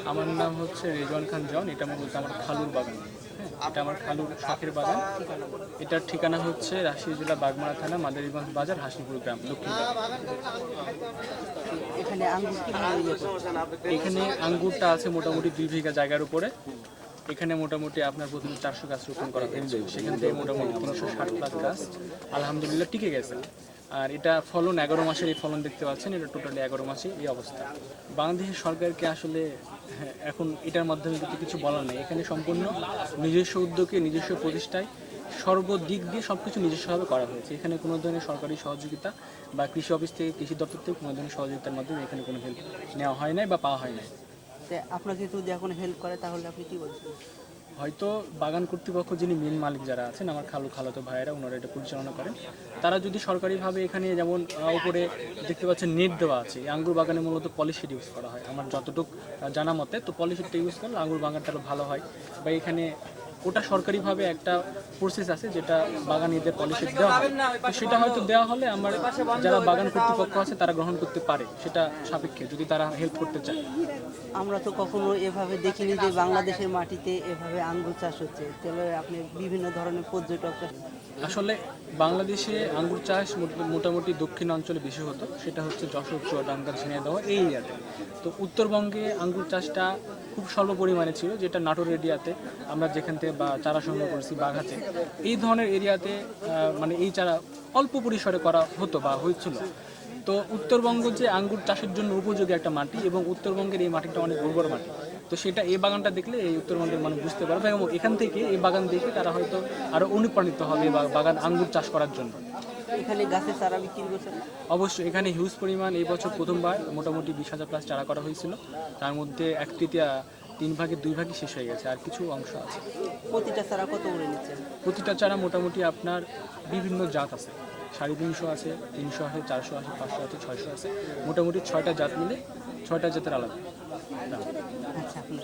আমার নাম হচ্ছে রেজওয়ান খান জন। এটা মূলত আমার খালুর বাগান। হ্যাঁ, এটা আমার খালুর শখের বাগান। এটার ঠিকানা হচ্ছে রাজশাহী জেলা বাগমারা থানা মাদারীগঞ্জ বাজার হাসিপুর গ্রাম দক্ষিণ। এখানে আঙ্গুর কিভাবে এখানে আঙ্গুরটা আছে মোটামুটি 2 বিঘা জায়গার উপরে। এখানে মোটামুটি আপনার প্রথমে 400 গাছ রোপণ করা হয়েছে, সেখান থেকে মোটামুটি 360+ গাছ আলহামদুলিল্লাহ টিকে গেছে। আর এটা ফলন 11 মাসের এই ফলন দেখতে পাচ্ছেন, এটা টোটালি 11 মাসে এই অবস্থা। বাংলাদেশের সরকারকে আসলে এখন এটার মাধ্যমে কিন্তু কিছু বলার নেই। এখানে সম্পূর্ণ নিজস্ব উদ্যোগে নিজস্ব প্রতিষ্ঠায় সর্বদিক দিয়ে সব কিছু নিজস্বভাবে করা হয়েছে। এখানে কোনো ধরনের সরকারি সহযোগিতা বা কৃষি অফিস থেকে কৃষি দপ্তর থেকে কোনো ধরনের সহযোগিতার মাধ্যমে এখানে কোনো হেল্প নেওয়া হয় নাই বা পাওয়া হয় নাই। আপনাকে যদি এখন হেল্প করে তাহলে আপনি কি বলছেন? হয়তো বাগান কর্তৃপক্ষ যিনি মেন মালিক যারা আছেন, আমার খালাতো ভাইয়েরা, ওনারা এটা পরিচালনা করেন, তারা যদি সরকারিভাবে এখানে যেমন উপরে দেখতে পাচ্ছেন নেট দেওয়া আছে, এই আঙ্গুর বাগানে মূলত পলিশিট ইউজ করা হয় আমার যতটুকু জানা মতে। তো পলিশিটটা ইউজ করলে আঙ্গুর বাগানটা আরও ভালো হয়। বা এখানে ওটা সরকারিভাবে একটা প্রসেস আছে যেটা বাগানিদের পলিশিট দেওয়া হয়, তো সেটা হয়তো দেওয়া হলে আমার যারা বাগান কর্তৃপক্ষ আছে তারা গ্রহণ করতে পারে, সেটা সাপেক্ষে যদি তারা হেল্প করতে চায়। আমরা তো কখনো এভাবে দেখিনি যে বাংলাদেশের মাটিতে এভাবে আঙ্গুর চাষ হচ্ছে। তাহলে আপনি বিভিন্ন ধরনের পর্যটক আসলে বাংলাদেশে আঙ্গুর চাষ মোটামুটি দক্ষিণ অঞ্চলে বেশি হতো, সেটা হচ্ছে যশোর, চুয়াডাঙ্গা, ঝিনাইদহ এই এরিয়াতে। তো উত্তরবঙ্গে আঙ্গুর চাষটা খুব স্বল্প পরিমাণে ছিল, যেটা নাটোর এরিয়াতে আমরা যেখান থেকে বা চারা সংগ্রহ করেছি বাঘাতে, এই ধরনের এরিয়াতে মানে এই চারা অল্প পরিসরে করা হতো বা হয়েছিল। তো উত্তরবঙ্গ যে আঙ্গুর চাষের জন্য উপযোগী একটা মাটি, এবং উত্তরবঙ্গের এই মাটিটা অনেক উর্বর মাটি, তো সেটা এই বাগানটা দেখলে এই উত্তরবঙ্গের মানুষ বুঝতে পারবে, এবং এখান থেকে এই বাগান দেখে তারা হয়তো আরও অনুপ্রাণিত হবে বা বাগান আঙ্গুর চাষ করার জন্য। এখানে গাছের চারা বিক্রি করছেন? অবশ্যই এখানে হিউজ পরিমাণ এই বছর প্রথমবার মোটামুটি 20,000+ চারা করা হয়েছিল। তার মধ্যে 1/3 3 ভাগের 2 ভাগই শেষ হয়ে গেছে, আর কিছু অংশ আছে। প্রতিটা চারা কত করে নিচ্ছেন? প্রতিটা চারা মোটামুটি আপনার বিভিন্ন জাত আছে, 350 আছে, 300 আছে, 400 আছে, 500 আছে, 600 আছে, মোটামুটি 6টা জাত মিলে 6টা জাতের আলাদা দাম। আচ্ছা, আপনার